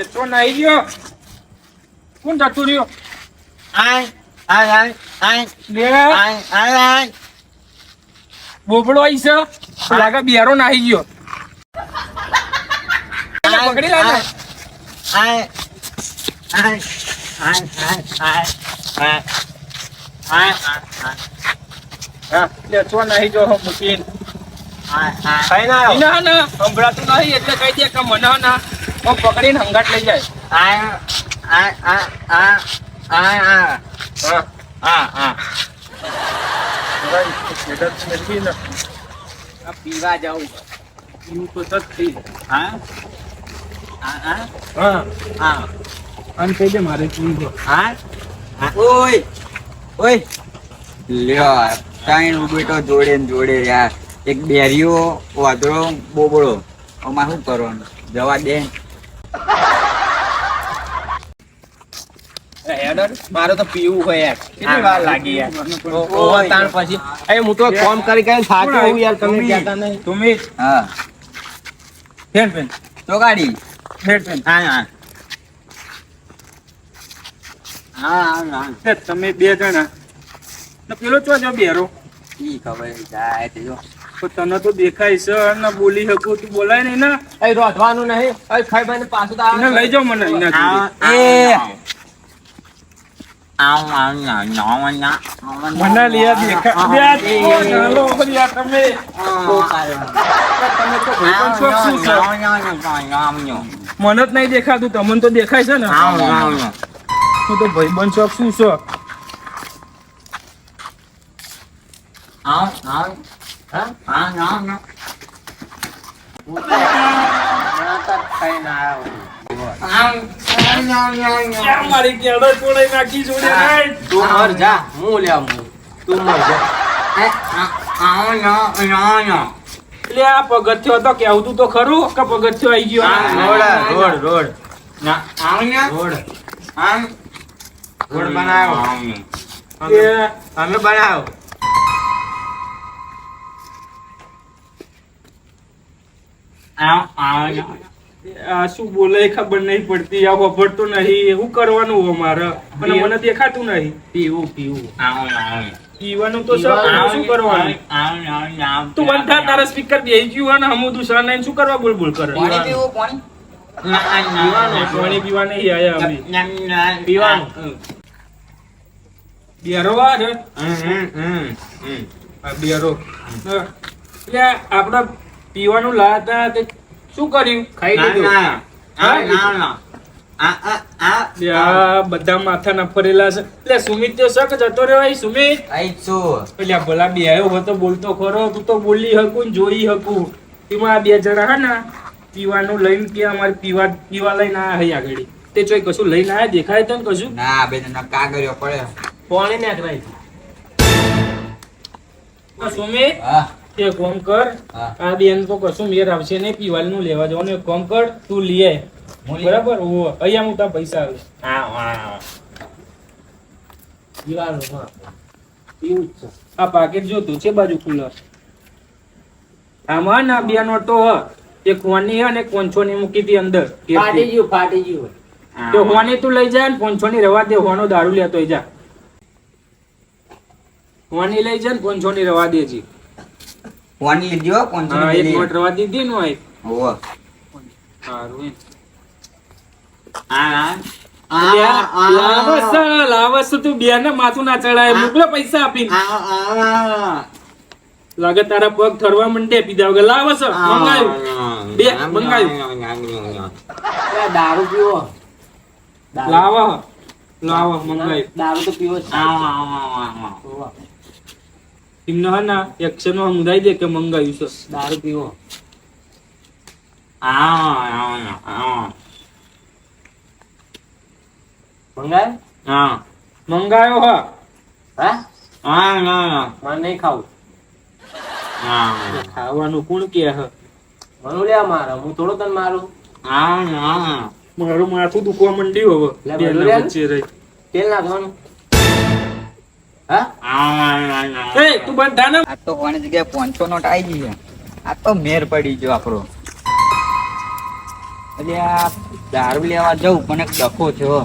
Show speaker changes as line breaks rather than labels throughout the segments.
તો નહીં ગયો કોણ જતું રહ્યો બોબડો આવી છે લાગે બિયારો નાહી ગયો પકડી લા ચો નાહી જો મૂકીને સંભળાતું નહીં એટલે કઈ દે કે મને ના પકડીને હંગાટ લઈ જાય પીવા જાઉં પીવું તો સસ્તી અને કહી દે મારે પીવું
ઓય લ્યો ત્રણ બેટો જોડે ને જોડે યાર એક બેરીઓ વાદળો બોબડો આમાં શું કરવાનું જવા દે
મારે તો પીવું હોય યાર કેટલી વાર લાગી યાર તાણ પછી હું તો કામ કરી થાકી હું યાર તમે કહેતા નહીં તમે
હા
ફેન ફેન
તો ગાડી
ફેન ફેન
હા
તમે બે જણા પેલો ચો જો બેરો
ઈ ખબર જાય તે જો
તો તને તો દેખાય છે ને બોલી શકું તું બોલાય નહીં ને અહીં રોધવાનું નહીં અહીં ખાઈ ભાઈને પાછું તો આવે લઈ જાઓ મને મને લિયા દેખા તમે મને જ નહીં દેખાતું તમને તો દેખાય છે ને હું તો ભાઈબંધ શોખ શું શોખ મારી કેળો તોડી નાખી જોડે તું મર જા હું લ્યા તું મર જા એટલે આ પગથિયો તો કેવું તું તો ખરું કે પગથિયો આવી ગયો રોડ રોડ બનાવો અમે બનાવો આ શું બોલે ખબર નહીં પડતી આ વપરતો નહીં એવું કરવાનું હોય મારે અને મને દેખાતું નહીં પીવું પીવાનું તો શું કરવાનું તું બંધા તારા સ્પીકર બેસી ગયું અને હમું દુસરા ને શું કરવા બોલ બોલ કરે પાણી પીવા નહીં આયા અમે પીવાનું બિયારો વાર બિયારો એટલે આપડે પીવાનું લાતા તે શું કર્યું ખાઈ લીધું બધા માથા ના ફરેલા છે એટલે સુમિત તો શક જતો રહ્યો સુમિત એટલે ભલા બે આવ્યો તો બોલતો ખરો તું તો બોલી હકું જોઈ હકું તેમાં આ બે જણા હે ને પીવાનું લઈને કે અમારે પીવા લઈને આયા હૈ આગળ તે ચોઈ કશું લઈને આયા દેખાય તને કશું
ના બે જણા કાગળિયો પડે
કોણે ને અટવાય સુમિત એક કામ કર આ બેન તો કશું મેર આવશે નહીં પીવાનું લેવા જવાનું એક કામ કર તું લઈ બરાબર અહીંયા હું તારા પૈસા આ પાકેટ જોતું છે બાજુ ખુલ્લો આમાં ના બે નોટો એક હોની અને કોંછો ની મૂકી હતી અંદર ફાટી ગયું તો હોની તું લઈ જા ને કોંછો ની રવા દે હોનો દારૂ લેતો જા હોની લઈ જા ને કોંછો ની રવા દે જી
કોણ લીધો કોણ
એક નોટ રવા દીધી નો એક
ઓવા
સારું લાવસ તું બે ને માથું ના ચડાય મોકલો પૈસા આપીને લાગે તારા પગ થરવા મંડે પીધા વગર લાવસ મંગાયું બે મંગાયું દારૂ પીવો લાવો મંગાયું દારૂ તો પીવો એમને હા ના એક્શન માં મુદાઈ દે કે મંગાયું છે દારૂ પીવો મંગાયો મને નહીં ખાવું ખાવાનું કોણ કે મનું લે મારે હું થોડો તને મારું મારું માથું દુખવા માંડ્યું હવે વચ્ચે રહી તેલ નાખવાનું તું બંધા ને
આ તો કોની જગ્યાએ 500 નોટ આવી ગઈ આ તો મેર પડી ગયો આપણો એટલે આ દારૂ લેવા જવું પણ એક ડખો છે હો.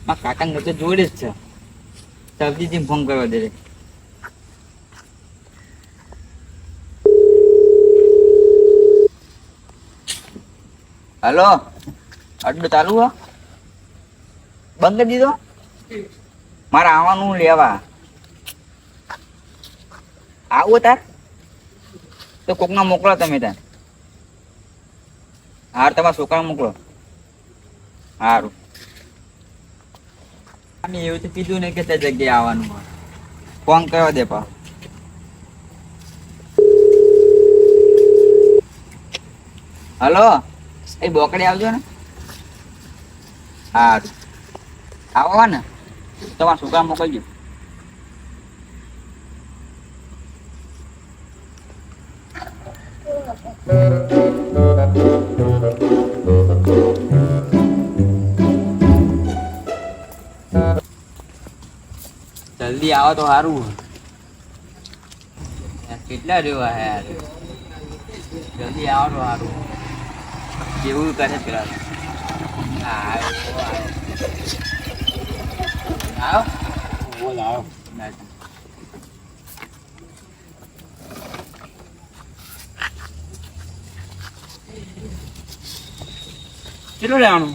મારા કાકાને તો જોડે જ છે. સબ્જીથી ફોન કરવા દે. હલો, અડ્ડો ચાલુ હો? બંધ કરી દીધો? મારે આવવાનું લેવા. આવો તાર તો કોકના મોકલો તમે તાર. હાર તમારા છોકરા મોકલો. સારું. અમે એવું તો કીધું ને કે તે જગ્યાએ આવવાનું ફોન કરવા દે પા. હલો, એ બોકડે આવજો ને. સારું આવો ને તમારા છોકરા મોકલજો. જલ્દી આવો તો સારું. કેટલા રેવા હે યાર. જલ્દી આવો તો સારું. કેવું કરે પેલા. આવો બોલ આવો. કેટલું લેવાનું?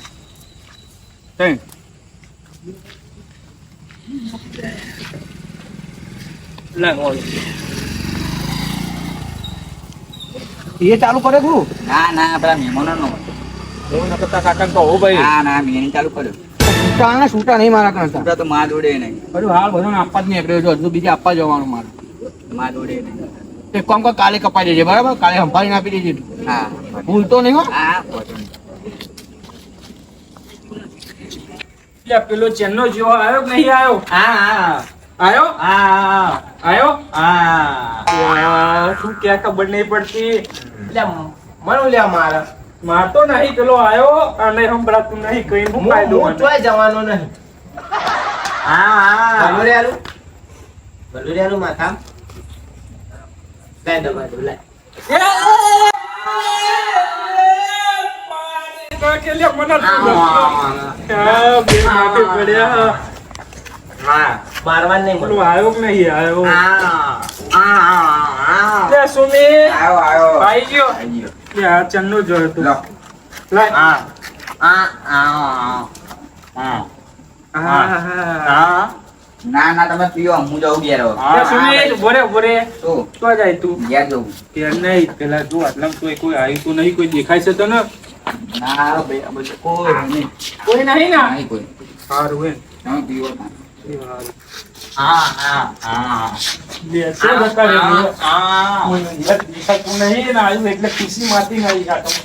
કઈ
એ ચાલુ કરે ગુરુ?
ના ના પેલા મહેમાનો નો.
એવું ન કરતા કાકા કહો ભાઈ.
ના ના મેં ચાલુ કર્યું.
છૂટા છૂટા નહીં મારા કરતા.
છૂટા તો માં જોડે નહીં.
બધું હાલ બધાને આપવા જ નીકળ્યો છો. હજુ બીજે આપવા જવાનું મારે.
માં જોડે નહીં.
એક કામ કર, કાલે કપાઈ દેજે બરાબર. કાલે સંભાળીને આપી દેજે.
હા
ભૂલતો નહીં હો.
હા
એટલે પેલો ચેન્નો જેવો આવ્યો કે નહીં આવ્યો?
હા
આવ્યો?
હા
આવ્યો?
હા.
શું ક્યાં ખબર નહીં પડતી.
એટલે મને લે મારે.
મારતો નહીં, પેલો આવ્યો અને સંભળાતું નહીં. કઈ હું ફાયદો મને?
ચોય જવાનો નહીં.
હા
ભલુરિયાનું માથા લાય દબા દો લાય.
કે લે મને બે માથે પડ્યા.
મારવા નહીં
પેલો આવ્યો કે નહીં આવ્યો?
હા
લે સુમી
આવ્યો
આવી ગયો. લે આ ચન્નો જોયો તું. લાય. હા.
ના ના તમે પીઓ હું જાઉં ઘેર હવે.
લે સુમી બોરે બોરે
શું
તો જાય તું?
ઘેર જવું?
કે નહીં પેલા જો આટલા કોઈ આવ્યું તો નહીં, કોઈ દેખાય છે તો ને?
ના ભાઈ આ બધું કોઈ નહીં.
કોઈ નહીં ને?
નહીં કોઈ.
સારું હે.
તમે પીવો ના.
લે શું બતા રે બોલો. કોઈ દેખાતું નહીં ને આવ્યું એટલે ખુશી માંથી નહીં આ તમે.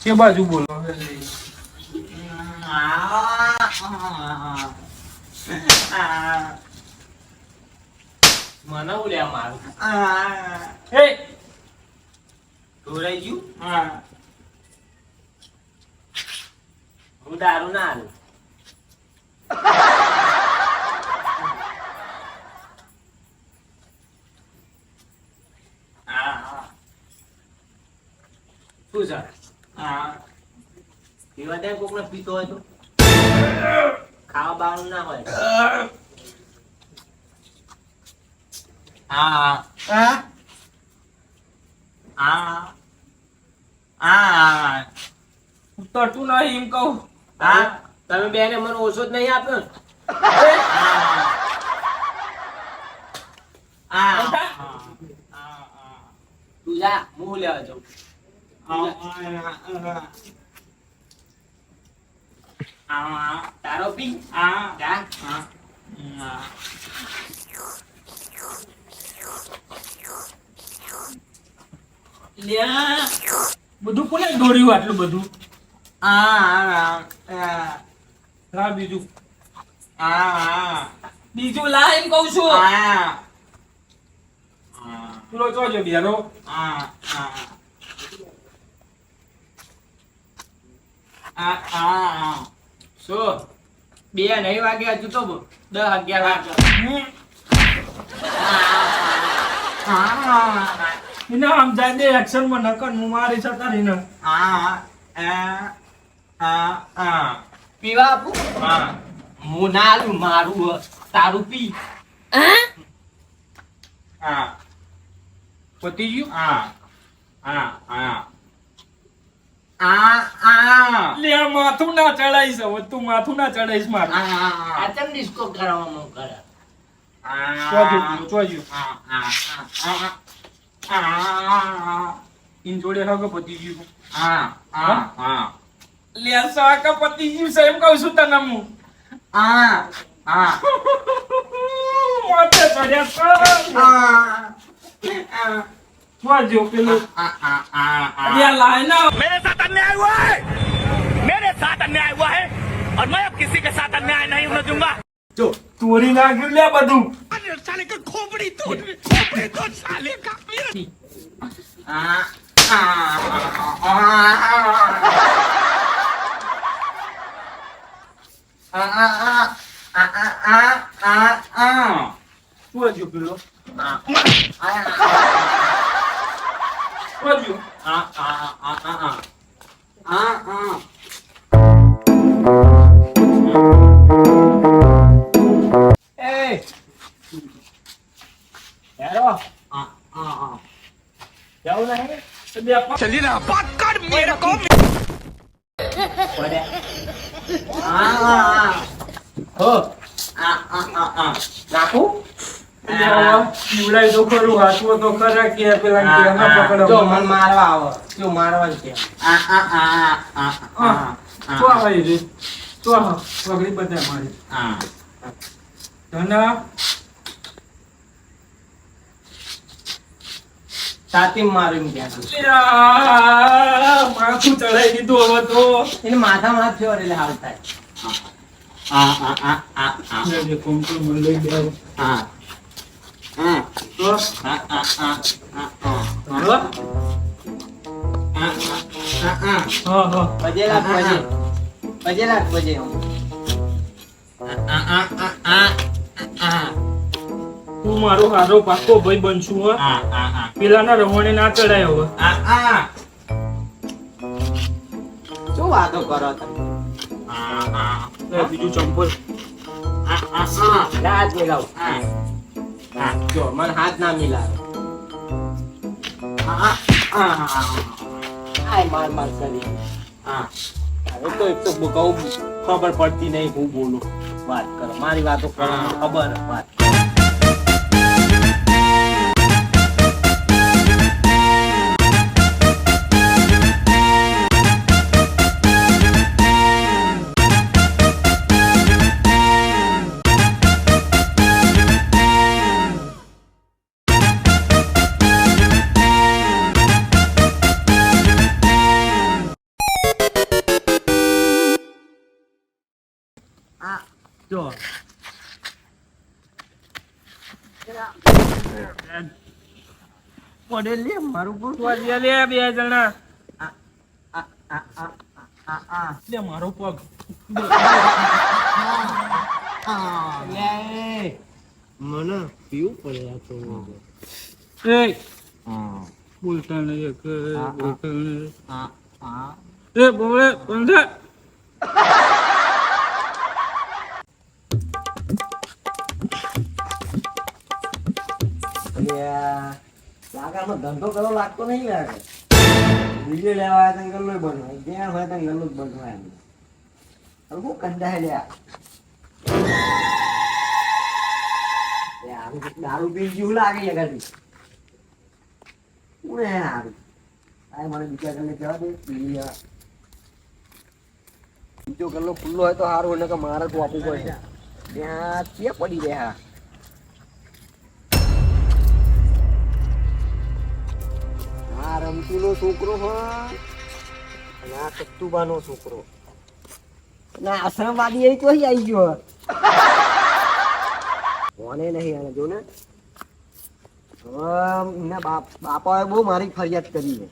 કે બાજુ બોલો?
મને લે મારું.
એ
ઢોરાઈ ગયું.
હા
હું દારૂ ના આલું. શું છે? પીવા ત્યાં કોક ને પીતો હોય તો ખાવા બાવાનું ના હોય.
તરતું નહીં એમ કહું.
તમે બેને મને ઓછો જ નહીં આપ્યો ને. તું જા, હું લેવા જાઉં. તારો પી જા.
બધું કોને દોડ્યું આટલું બધું? લા બીજું. બીજું લા એમ કહું છું. પેલો જોજો બેરો.
શું 2 નહીં વાગ્યા હજુ તો 10-11 વાગ્યા.
એને સમજાય દે એક્શન માં નકર હું મારી છતાં રહીને
પીવા આપું
હા
હું ના આલું મારું તારું પી
હા પતી ગયું હા હા હા લે આ માથું ના ચડાઈશ હવે તું માથું ના ચડાઈશ મારું
આ ચમ ડિસ્કો કરાવવામાં કરે
ચોજ્યું ઇન જોડે હગો પતી ગયું લે સાકા પતી ગયું છે એમ કહું છું તને હું મોતે ચડ્યા ચોજ્યો પેલું લે લાય ના
मेरे साथ अन्याय हुआ है मेरे साथ अन्याय हुआ है और मैं अब किसी के साथ अन्याय नहीं होने दूंगा
જો તોડી નાખ્યું લે બધું
साले का खोपड़ी तोड़ साले का
ચોજ્યો પેલો ચોજ્યો
એ હેરો જવું નહીં
चलिए ना बात कर मेरे को
પડે હો નાખું
પીવડાય તો ખરું હાથમાં તો ખરા કે પેલા કેના પકડો
જો મન મારવા આવો જો મારવા છે
તો આવી રે તો પકડી બધા મારી ધના
છાતી મારીને ગયા
માથું ચડાઈ દીધું હવે તો
એને માથામાં હાથ ફેરવે એટલે હાલ થાય
જે કોમ્પ્યુટર માં લઈ ગયા તો હા
પજે લાખ પજે
તું મારો હારો પાકો ભાઈ બનશું હો પેલાના રમણે ના ચડાય હવે
શું વાતો કરો તમે
બીજું ચંપલ
હાથ મિલાવ જો મને હાથ ના મિલાવે આય માર કરી હવે તો એક તો કહું ખબર પડતી નહીં હું બોલું વાત કરો મારી વાતો કરો ખબર વાત જો પડે લે મારું પૂરું
વાજ્યા લે બે જણા લે મારો પગ
મને પીવું પડે આ તો
એ બોલતા નહીં બોલતા નહીં એ બોલે બંધા
ધંધો કરો લાગતો નહીં લાગે બીજો લેવા આવ્યા ત્યાં ગલ્લો બનવાય જ્યાં હોય ત્યાં ગલ્લો બનવાય શું કંડાય લ્યા દારૂ પી જેવું લાગે છે ગાડી હું હારું આ મને બીજા ગલ્લે જવા દે બીજો ગલ્લો ખુલ્લો હોય તો સારું એટલે કે મારે તો આપવું પડશે ત્યાં ક્યાં પડી રહ્યા આ રમતુનો છોકરો હોય અને આ કસ્તુબાનો છોકરો ના આશ્રમવાદી એ તો આવી ગયો કોને નહીં આને જો ને એમના બાપાએ બહુ મારી ફરિયાદ કરી છે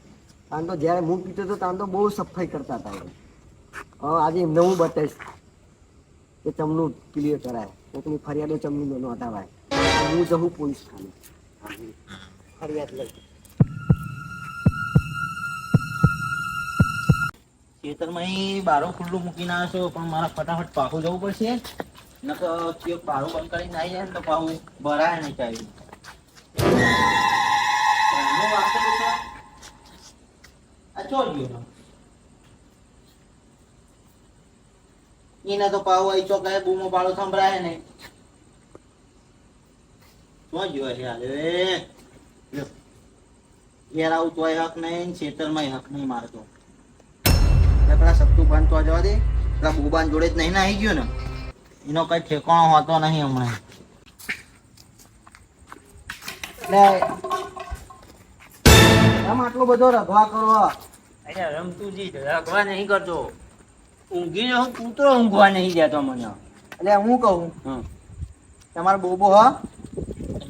તાન તો જ્યારે હું પીતો હતો તાન તો બહુ સફાઈ કરતા હતા હવે આજે એમને હું બતાવીશ કે ચમનું ક્લિયર કરાય કોઈની ફરિયાદો ચમનું નોંધાવાય હું જવું પોલીસ ખાને ફરિયાદ લઈ
ખેતરમાં અહીં બારો ખુલ્લું મૂકીને આવ્યો છો, પણ મારા ફટાફટ પાકું જવું પડશે. નકર બારું બંધ કરીને આવી જાય ને તો પાછું ભરાય નહીં ચાલ્યું. આ ચોર ગયો એને તો પાવ અહીં ચોકાય બૂમો પાડો સંભળાય નહીં. શું ગયો છે હાલે યાર, આવું તોય હક નહીં, ખેતરમાં હક નહીં મારતો. પેલા સત્તુ ભાન તો જવા દે, પેલા બોબાન જોડે જ નહીં ને આવી ગયો ને, એનો કઈ ઠેકાણો હોતો નહીં હમણાં.
આમ આટલો બધો રગવા કરો?
અરે રમતુજી રગવા નહીં કરતો, ઊંઘી રહ્યો કૂતરો ઊંઘવા નહીં દેતો મને.
એટલે હું કહું, તમારો બોબો હ?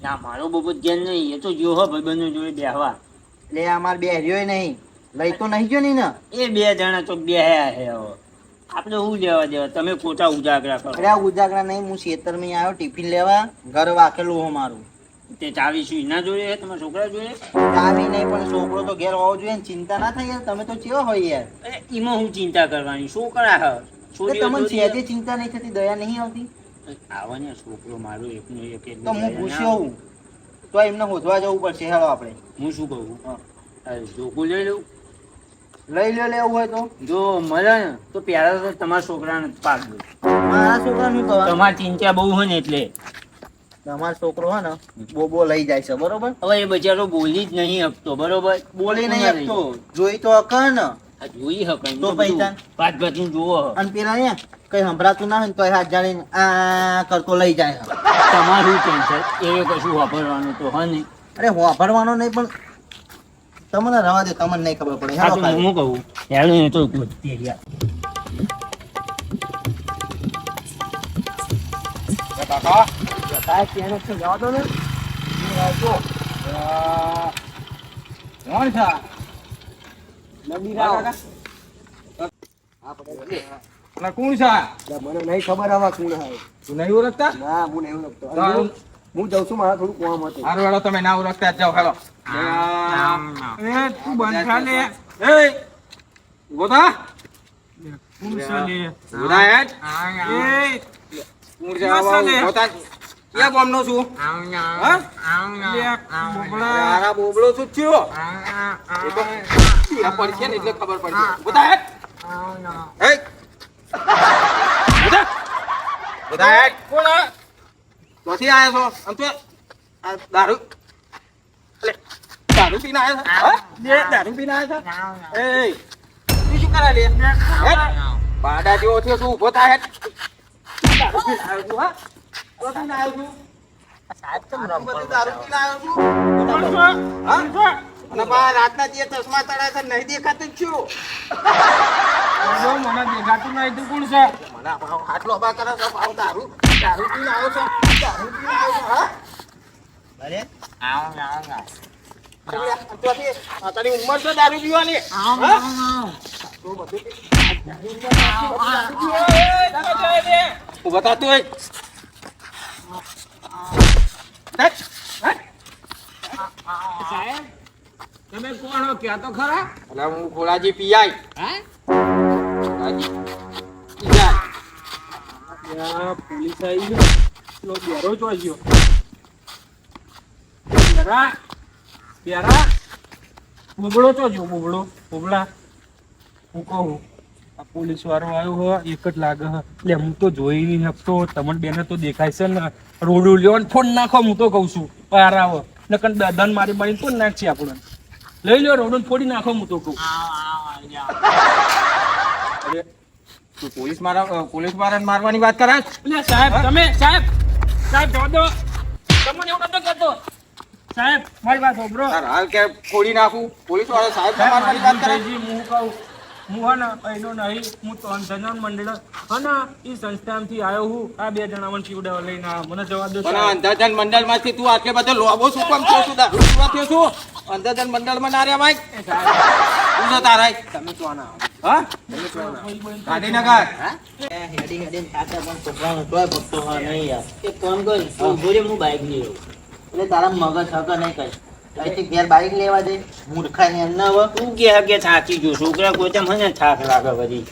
ના મારો બોબો જેન નહીં, એ તો જો હો ભાઈબંધો જોડે બેહવા.
એટલે અમાર બે હર્યો નહીં, લઈ તો નહીં ગયો નહીં ને?
એ બે જણા તો બે હે હવે આપણે શું લેવા દેવા, તમે ખોટા ઉજાગરા કરો.
અરે આ ઉજાગરા નહીં, હું ખેતરમાં આવ્યો ટિફિન લેવા, ઘર વાકેલું હો મારું.
તે ચાવી શું એના જોડે છે, તમારા છોકરા જોડે?
ચાવી નહીં, પણ છોકરો તો ઘેર હોવો જોઈએ ને. ચિંતા ના થાય યાર, તમે તો ચેવો હોય યાર.
અરે એમાં હું ચિંતા કરવાની, છોકરા હ
એટલે તમને સહેજે ચિંતા નહીં થતી, દયા નહીં આવતી?
આવા ને છોકરો મારો એકનો એક
તો હું પૂછ્યો હું તો એમને શોધવા જવું પડશે. હેલો આપણે,
હું શું કહું, જોકું લઈ લઉં?
લઈ લો, લેવું હોય તો.
જો મળે ને તો પ્યારા તો તમારા છોકરાને પાક દો.
મારા છોકરા શું કહે,
તમારી ચિંતા બહુ હોય ને એટલે.
તમારો છોકરો હે ને બોબો લઈ જાય છે, બરોબર?
હવે એ બચારો બોલી જ નહીં શકતો, બરોબર?
બોલી નહીં આપતો, જોઈ તો હક ને.
આ જોઈ શકાય
તો પૈસા
પાંચ ભાતી જુઓ.
અને પેલા ને કઈ સંભળાતું ના હોય ને તો હાથ જાણીને આ કરતો લઈ જાય.
તમારું ટેન્શન એ કશું વાપરવાનું તો હા નહીં.
અરે વાપરવાનો નહીં, પણ તમને રવા દે, તમને નહીં ખબર પડે.
હા
હેલો
તો
ખાલી.
હું કહું હેલો એ તો ગોતી ગયા.
સાહેબ ત્યાં છે, જવા દો ને.
કોણ છે?
નબીરાવ.
અને કોણ છે?
મને નહીં ખબર હવે કોણ હોય.
તું નહીં ઓળખતા?
ના, હું નહીં ઓળખતો.
સારું.
હું જઉં છું, મારા થોડું કામ હતું.
હારું હેલો, તમે ના ઓળખતા જ જાઓ હેલો.
એ તું બંધ થા લે.
એ ઉભો થા.
કોણ છે લે?
ઉભો થા હેડ.
એ
કોણ છે આવા? ઉભો થા. ક્યાં ગામનો છું? હા?
લે, બોબડા.
તારા બોબડો છું જ થયો. એ તો પીડા પડશે ને એટલે ખબર પડશે. ઉભો થા હેડ. એ ઉભો થા. ઉભો થા હેડ. કોણ આ? ક્યાંથી આયા છો? આમ તો આ દારૂ દારૂ પીને આયા છો? હા? બે દારૂ પીને આયા છો? એ તું શું કરે લે? હેડ. પાડા જેવો થયો છું, ઊભો થા હેડ. દારૂ પીને આવ્યો છું, હા? તો પીને આવ્યો છું. આટલું બધું દારૂ પીને આવ્યો છું?
કોણ છે?
હા? અને બા રાતના જે ચશ્મા ચડાય છે નહીં દેખાતું જ છું.
જો મને દેખાતું નહીં, તું કોણ છે?
મને આટલો અબા કરે છે, આવું દારૂ દારૂ પીને આવ્યો છો? દારૂ પીને આવ્યો છો, હા?
અરે
તારી ઉંમર છે દારૂ પીવાની? હા? ઉભા થા તું.
સાહેબ તમે કોણ હો, ક્યાં તો ખરા?
અલા હું ખોલાજી પીઆઈ.
હા?
ખોલાજી પીઆઈ.
ત્યાં પોલીસ આવી ગયો, પેલો બેરો ચોઈ ગયો. બેરા બેરા બોબડો ચો જો, બોબડો બોબડા. હું કહું આ પોલીસ વાળો આવ્યો હોય એક જ લાગે હ. એટલે હું તો જોઈ નહીં શકતો, તમને બેને તો દેખાય છે ને. રોડું લ્યો ને ફોન નાખો, હું તો કહું છું. પાર આવો નકર દન મારી મારી ફોન નાખશે આપણને. લઈ લ્યો રોડું ફોડી નાખો, હું તો કહું.
અરે તું પોલીસ વાળાને મારવાની વાત કરે છે?
એટલે સાહેબ તમે સાહેબ જવા દો, તમને એવું નતો કહેતો. સાહેબ મારી વાત સાંભળો.
તાર હાલ કે ફોડી નાખું? પોલીસ વાળા સાહેબ મારવાની વાત કરે છે?
હું કહું, હું હે ને અહીંનો નહીં, હું તો અંધજન મંડળ હે ને એ સંસ્થામાંથી આવ્યો હું. આ બે જણા મને ચીવડાવવા લઈને આવ્યા. મને જવા દો
પણ
સાહેબ.
અંધાધન મંડળમાંથી તું આટલે બધો લોબો શું કામ થયો છું? દારૂ પીવા થયો છું? અંધાધન મંડળમાં ના રહ્યા ભાઈ? તું તો તારા
તમે તો આના
હા ગાંધીનગર.
હેડી હેડી થાકે પણ છોકરાનો તોય પત્તો હા નહીં યાર. એક કામ કર તું ઉભો રે, હું બાઈક લઈ આવું. એટલે તારા મગજ હક નહીં કઈ. અહીંથી ઘેર બાઈક લેવા દે મૂર્ખાની અંદર હવે
તું કે થાકી ગયો છોકરા કોઈ તો મને થાક લાગે બધી.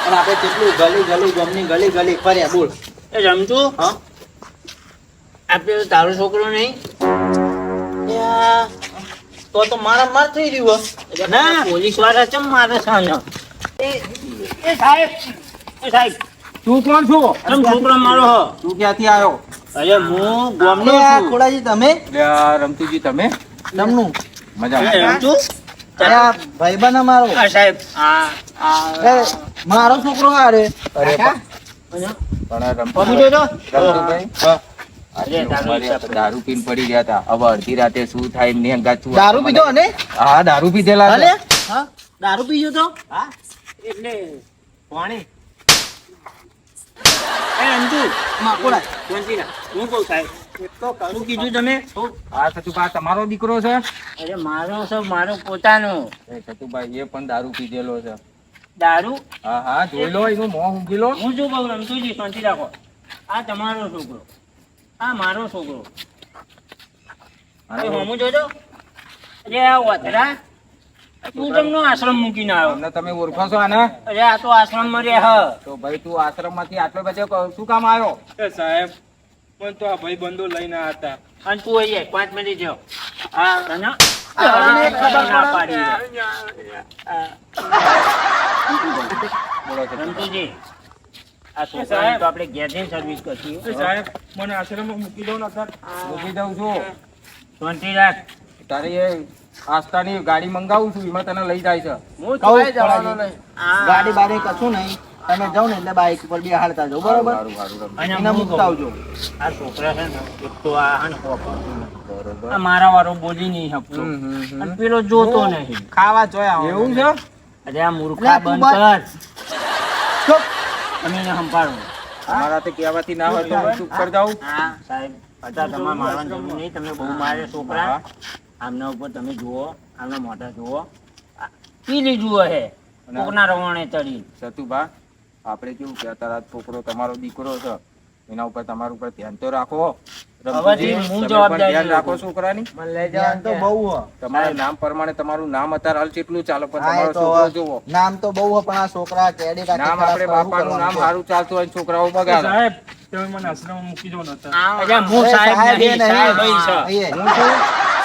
પણ આપણે કેટલું ગલી ગમની ગલી ફર્યા બોલ.
એ રમતું
હા
આપણે તારો છોકરો નહીં?
ત્યાં તો મારા માર થઈ રહ્યું હે.
ના પોલીસ વાળા ચમ મારે સાને? એ સાહેબ
તું કોણ છો?
તમ છોકરો મારો હ?
તું ક્યાંથી આવ્યો?
અરે હું ગામનો
અરે આ
છું.
ખોડાજી તમે
રમતુજી તમે
તમનું
એ રમતું?
અરે આ ભાઈબંધ અમારો
આ સાહેબ
એ મારો છોકરો હારે
અરે
પકડ્યો તો?
રમતુભાઈ
અરે તારો હિસાબ.
દારૂ પીને પડી ગયા હતા. હવે અડધી રાતે શું થાય એમને અંગાત શું
દારૂ પીધો ને
હા દારૂ પીધેલા
અલે
છે.
હા દારૂ પીજો તો
હા એટલે પાણી એ રમતું
માકોડા
શાંતિના. હું કહું સાહેબ શું કીધું તમે?
હા સતુભા તમારો દીકરો છે?
અરે મારો સબ મારો પોતાનો.
એ સતુભાઈ એ પણ દારૂ પીધેલો છે.
દારૂ?
હા હા જોઈ લો એનું મોં ઊંઘી લો.
હું શું કહું રમતુજી શાંતિ રાખો. આ તમારો છોકરો, આ મારો છોકરો. અરે હમું જોજો. અરે આ વતરા તું તમનો આશ્રમ મૂકીને આવ્યો.
અમને તમે ઓળખો છો આને?
અરે આ તો આશ્રમ માં રે હ.
તો ભાઈ તું આશ્રમ માંથી આટલો બધો શું કામ આવ્યો?
સાહેબ પણ તો આ ભાઈબંધો લઈને આવ્યા હતા.
અને તું અહીંયા 5 મિનિટ જો. હા તને
આને ખબર
ના
પડે.
પાડી.
બોલો છે
રમતુજી આ છોકરાને તો આપણે ઘેર જઈને સર્વિસ કરશું.
એ સાહેબ મને આશ્રમમાં મૂકી દો ને અત્યારે.
મૂકી દઉં છું.
શાંતિ રાખ.
તારે એ આસ્થાની ગાડી મંગાવું છું એમાં તને લઈ જાય છે.
હું
કહું
તોય જવાનો
ખોડાજી.
નહીં.
ગાડી બાડી કશું નહીં તમે જાઓ ને એટલે બાઈક ઉપર બેહાડતા જાઓ બરોબર
સારું સારું રમ.
અને
એને
હું
મૂકતા
કહું,
આવજો
આ છોકરા છે ને એક તો આ હે ને હોપડતું નથી.
બરોબર.
આ મારા વાળો બોલી નહીં શકતો અને પેલો જોતો નહીં.
ખાવા જોયા
એવું છે?
અરે આ મૂર્ખા
લે, તું
બંધ કર.
ચૂપ.
તમે એને સંભાળો.
અમારા તો કહેવાથી ના હોય તો હું ચૂપ કરી જાઉં.
હા સાહેબ હતા તમારે મારવાની જરૂર નહીં. તમે બહુ મારે છોકરા.
હા.
આમના ઉપર તમે જુઓ, આમના મોઢા જુઓ. આ પી લીધું હે કોકના રવાણે ચડી.
સતુભા આપણે કેવું કે તારા છોકરો તમારો દીકરો છે એના ઉપર તમારું ઉપર ધ્યાન તો રાખો.
હવેથી હું
તમે
જવાબદારી
પણ ધ્યાન
લઉં.
રાખો છોકરાની.
ધ્યાન તો બહુ હ
તમારા નામ પ્રમાણે તમારું નામ અત્યારે હાલ કેટલું ચાલે પણ
હા, એ
તમારો
તો
છોકરો જુઓ.
નામ તો બહુ હ પણ આ છોકરા કેડી રાખે
નામ આપણે બાપાનું નામ સારું ચાલતું હોય ને છોકરાઓ
એ
બગાડે.
સાહેબ તમે મને આશ્રમમાં મૂકી દો ને અત્યારે.
અરે હું સાહેબ નહીં, સાહેબ અહીં છે.
હું છું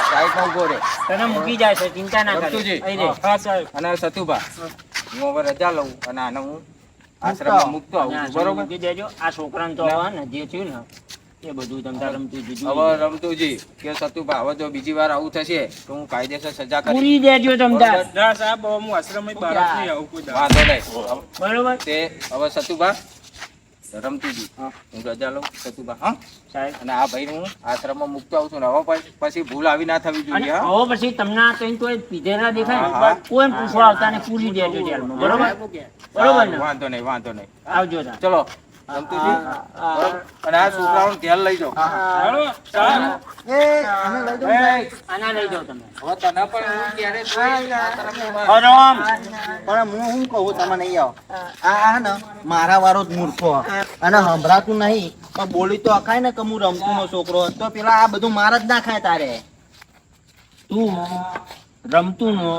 સાઈડમાં ઉભો રહે.
તને મૂકી જાય છે, ચિંતા ના કરે.
રમતુજી.
અહીં રે.
હા સાહેબ
અને સતુભા હું હવે રજા લઉં અને આને હું આશ્રમમાં મૂકતો આવું છું. બરોબર?
મૂકી દેજો. આ છોકરાને તો હવે ને જે થયું ને એ બધું તમે તાર રમતું જીજુ
હવે રમતુજી કે સતુભા હવે જો બીજી વાર આવું થશે તો હું કાયદેસર સજા કરીશ.
પૂરી દેજો તમ તાર.
ના સાહેબ હવે હું આશ્રમમાં બહાર જ નહીં આવું કોઈ દાડો.
વાંધો નહીં.
બરોબર
તે હવે સતુભા રમતુજી હું રજા લઉં સતુભા હા.
સાહેબ.
અને આ ભાઈ હું આશ્રમમાં મૂકતો આવું છું ને હવે પછી ભૂલ આવી ના થવી
અને
જોઈએ હા.
હવે પછી તમને આ કઈ કોઈ પીધેલા દેખાય
હા,
ને,
હા.
કોઈ પૂછવા આવતા ને પૂરી દેજો જેલમાં. બરોબર બરોબર ને?
વાંધો નહીં વાંધો નહીં.
આવજો તાર.
ચલો રમતુજી બરોબર? અને આ છોકરાઓને ધ્યાન લઈ જાઓ.
હાલો, સાહેબ.
એ આને લઈ જાઓ ને.
આના લઈ જાઓ તમે.
હવે તને પણ હું ક્યારે જોઈશ આ તરફની વાત.
હરામ.
પણ હું શું કહું તમે નહીં આવો આ હે ને મારા વાળો જ મૂર્ખો હ. અને સંભળાતું નહીં પણ બોલી તો અખાય ને કે હું રમતું નો છોકરો તો પેલા આ બધું માર જ ના ખાય તારે
તું રમતું નો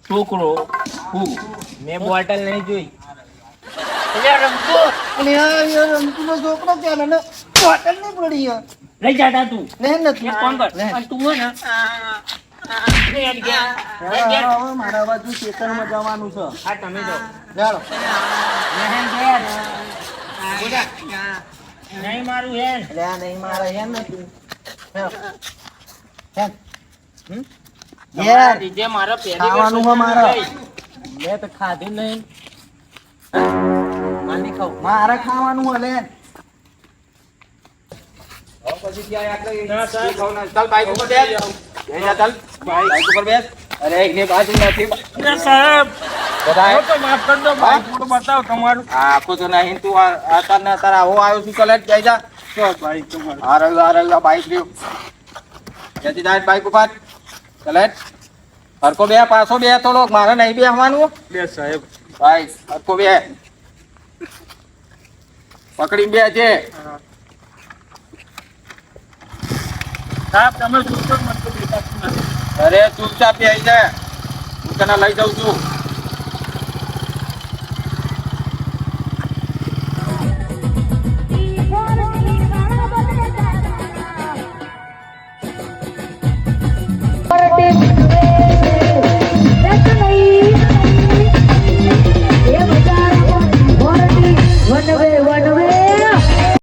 છોકરો હું મેં બોટલ નહીં જોઈ. એટલે રમતું
અને આ રમતું નો છોકરો ક્યાં ને બોટલ નહીં પડી હ.
લઈ જાતા તું.
લે નથી
એક કામ કર. અને તું હે ને લે યાર ગયા. લે ગયા.
હવે મારા બાજુ ખેતરમાં જવાનું છે
આ તમે જો.
ચાલો
નહેન ગયા. બોલા. નહીં મારું હેન.
એટલે આ નહીં મારે હેન નથી હેન હમ?
તમારા
યાર
લીધે મારા પહેલી
ખાવાનું
વાર
હે મારે.
થઈ. મેં તો ખાધું નહીં.
માની ખાવ મારે ખાવાનું હે લે
હવે પછી ક્યાંય આટલે દેખાવ ના. ચાલ બાઈક ઉપર બેસ. બેસ જા, ચાલ બાઈક ઉપર બેસ. અરે એકની બાજુ નથી
ના સાહેબ
બધાએ.
હવે તો માફ કરી દો ભાઈ થોડું બતાવો તમારું.
આ આખો તો નહીં તું અત્યારે તારે આવો આવ્યો છું કલેક્ટ જાય જા.
તો ભાઈ તમારું
આ રહ્યું આ બાઈક રહ્યું. જતી જાય બાઈક ઉપર કલેક્ટ. હરકો બે પાછો બે થોડો મારે નહીં બેસવાનું.
બે સાહેબ
ભાઈ હરકો બે પકડી બે છે.
સાહેબ તમે જોશો જ મને તો દેખાતું નથી.
અરે ચૂપચાપ બેસી જા, હું તને લઈ જાઉં છું.